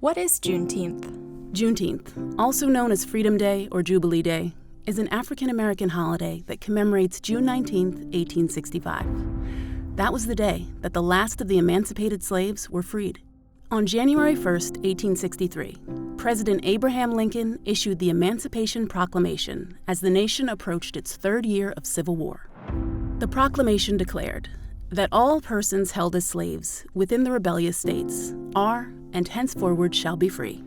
What is Juneteenth? Juneteenth, also known as Freedom Day or Jubilee Day, is an African-American holiday that commemorates June 19, 1865. That was the day that the last of the emancipated slaves were freed. On January 1, 1863, President Abraham Lincoln issued the Emancipation Proclamation as the nation approached its third year of civil war. The proclamation declared that all persons held as slaves within the rebellious states are and henceforward shall be free.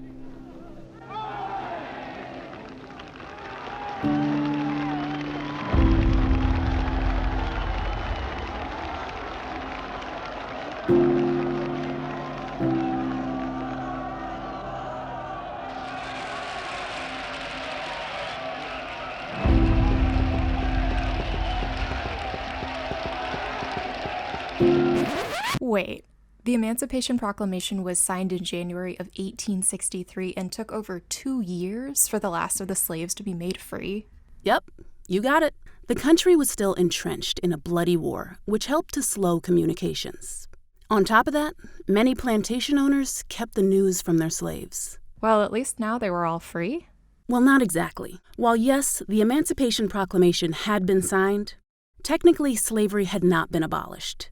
Wait, the Emancipation Proclamation was signed in January of 1863 and took over 2 years for the last of the slaves to be made free? Yep, you got it. The country was still entrenched in a bloody war, which helped to slow communications. On top of that, many plantation owners kept the news from their slaves. Well, at least now they were all free? Well, not exactly. While yes, the Emancipation Proclamation had been signed, technically slavery had not been abolished.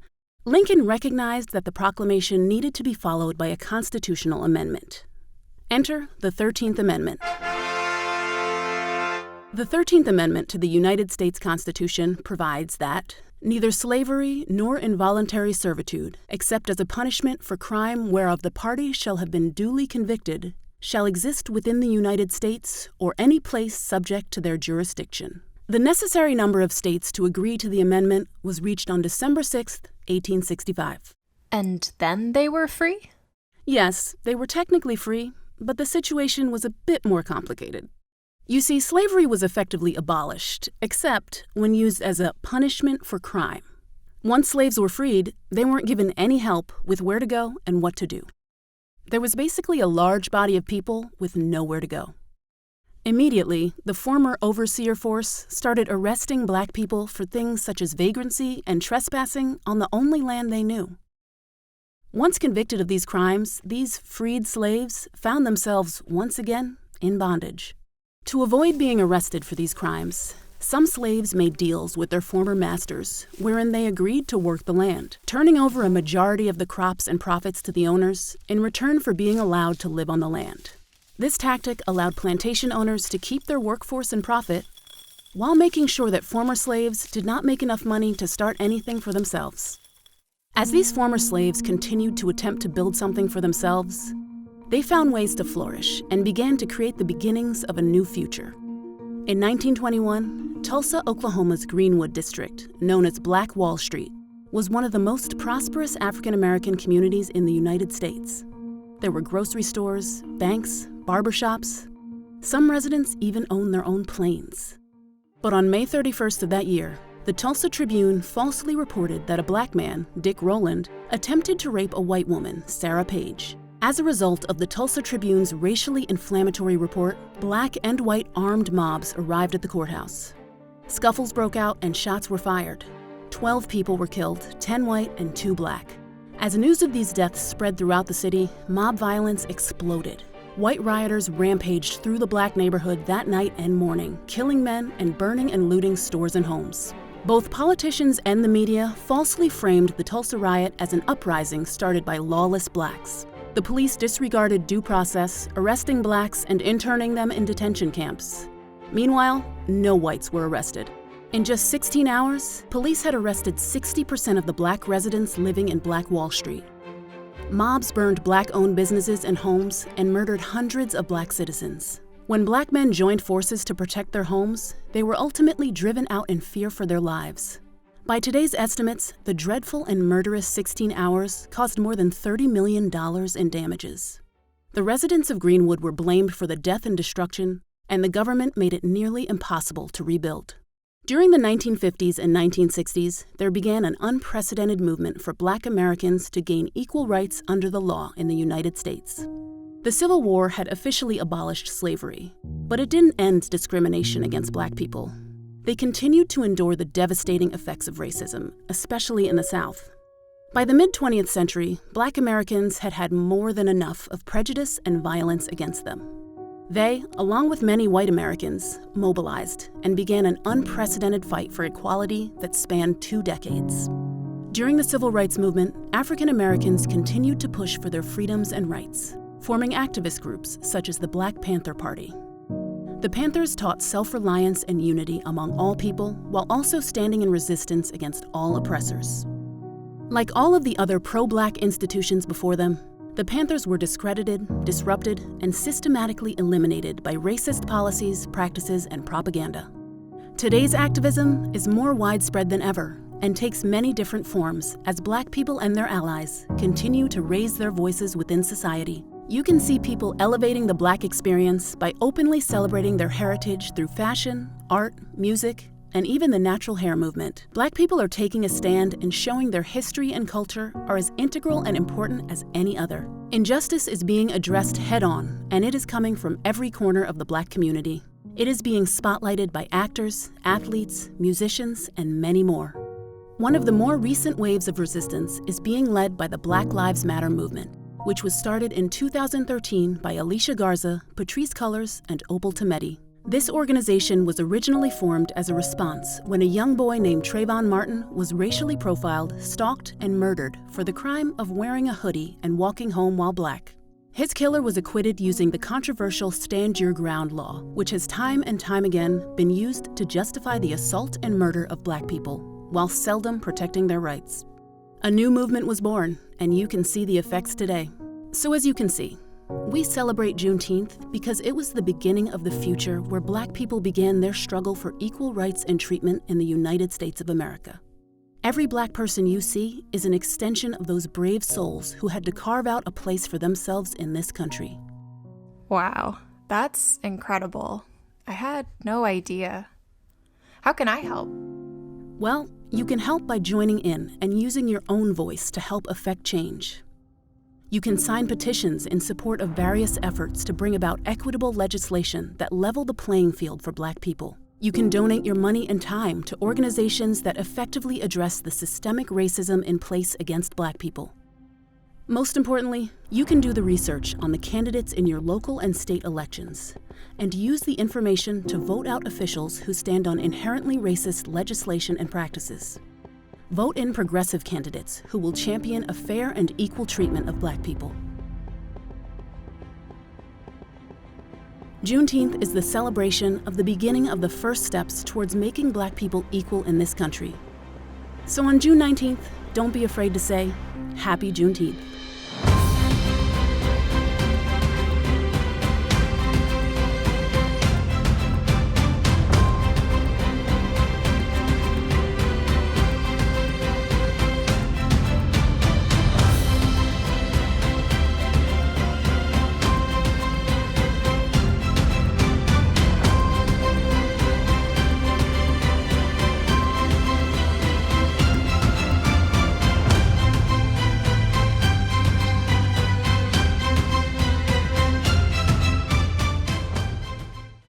Lincoln recognized that the proclamation needed to be followed by a constitutional amendment. Enter the 13th Amendment. The 13th Amendment to the United States Constitution provides that neither slavery nor involuntary servitude, except as a punishment for crime whereof the party shall have been duly convicted, shall exist within the United States or any place subject to their jurisdiction. The necessary number of states to agree to the amendment was reached on December 6, 1865. And then they were free? Yes, they were technically free, but the situation was a bit more complicated. You see, slavery was effectively abolished, except when used as a punishment for crime. Once slaves were freed, they weren't given any help with where to go and what to do. There was basically a large body of people with nowhere to go. Immediately, the former overseer force started arresting black people for things such as vagrancy and trespassing on the only land they knew. Once convicted of these crimes, these freed slaves found themselves once again in bondage. To avoid being arrested for these crimes, some slaves made deals with their former masters wherein they agreed to work the land, turning over a majority of the crops and profits to the owners in return for being allowed to live on the land. This tactic allowed plantation owners to keep their workforce and profit while making sure that former slaves did not make enough money to start anything for themselves. As these former slaves continued to attempt to build something for themselves, they found ways to flourish and began to create the beginnings of a new future. In 1921, Tulsa, Oklahoma's Greenwood district, known as Black Wall Street, was one of the most prosperous African-American communities in the United States. There were grocery stores, banks, barbershops. Some residents even owned their own planes. But on May 31st of that year, the Tulsa Tribune falsely reported that a black man, Dick Rowland, attempted to rape a white woman, Sarah Page. As a result of the Tulsa Tribune's racially inflammatory report, black and white armed mobs arrived at the courthouse. Scuffles broke out and shots were fired. 12 people were killed, 10 white and 2 black. As news of these deaths spread throughout the city, mob violence exploded. White rioters rampaged through the black neighborhood that night and morning, killing men and burning and looting stores and homes. Both politicians and the media falsely framed the Tulsa riot as an uprising started by lawless blacks. The police disregarded due process, arresting blacks and interning them in detention camps. Meanwhile, no whites were arrested. In just 16 hours, police had arrested 60% of the black residents living in Black Wall Street. Mobs burned black-owned businesses and homes and murdered hundreds of black citizens. When black men joined forces to protect their homes, they were ultimately driven out in fear for their lives. By today's estimates, the dreadful and murderous 16 hours caused more than $30 million in damages. The residents of Greenwood were blamed for the death and destruction, and the government made it nearly impossible to rebuild. During the 1950s and 1960s, there began an unprecedented movement for black Americans to gain equal rights under the law in the United States. The Civil War had officially abolished slavery, but it didn't end discrimination against black people. They continued to endure the devastating effects of racism, especially in the South. By the mid-20th century, Black Americans had had more than enough of prejudice and violence against them. They, along with many white Americans, mobilized and began an unprecedented fight for equality that spanned 2 decades. During the Civil Rights Movement, African Americans continued to push for their freedoms and rights, forming activist groups such as the Black Panther Party. The Panthers taught self-reliance and unity among all people while also standing in resistance against all oppressors. Like all of the other pro-Black institutions before them, the Panthers were discredited, disrupted, and systematically eliminated by racist policies, practices, and propaganda. Today's activism is more widespread than ever and takes many different forms as Black people and their allies continue to raise their voices within society. You can see people elevating the Black experience by openly celebrating their heritage through fashion, art, music, and even the natural hair movement. Black people are taking a stand and showing their history and culture are as integral and important as any other. Injustice is being addressed head-on, and it is coming from every corner of the Black community. It is being spotlighted by actors, athletes, musicians, and many more. One of the more recent waves of resistance is being led by the Black Lives Matter movement, which was started in 2013 by Alicia Garza, Patrisse Cullors, and Opal Tometi. This organization was originally formed as a response when a young boy named Trayvon Martin was racially profiled, stalked, and murdered for the crime of wearing a hoodie and walking home while Black. His killer was acquitted using the controversial Stand Your Ground law, which has time and time again been used to justify the assault and murder of Black people, while seldom protecting their rights. A new movement was born, and you can see the effects today. So as you can see, we celebrate Juneteenth because it was the beginning of the future where Black people began their struggle for equal rights and treatment in the United States of America. Every Black person you see is an extension of those brave souls who had to carve out a place for themselves in this country. Wow, that's incredible. I had no idea. How can I help? Well, you can help by joining in and using your own voice to help affect change. You can sign petitions in support of various efforts to bring about equitable legislation that level the playing field for Black people. You can donate your money and time to organizations that effectively address the systemic racism in place against Black people. Most importantly, you can do the research on the candidates in your local and state elections and use the information to vote out officials who stand on inherently racist legislation and practices. Vote in progressive candidates who will champion a fair and equal treatment of Black people. Juneteenth is the celebration of the beginning of the first steps towards making Black people equal in this country. So on June 19th, don't be afraid to say, Happy Juneteenth.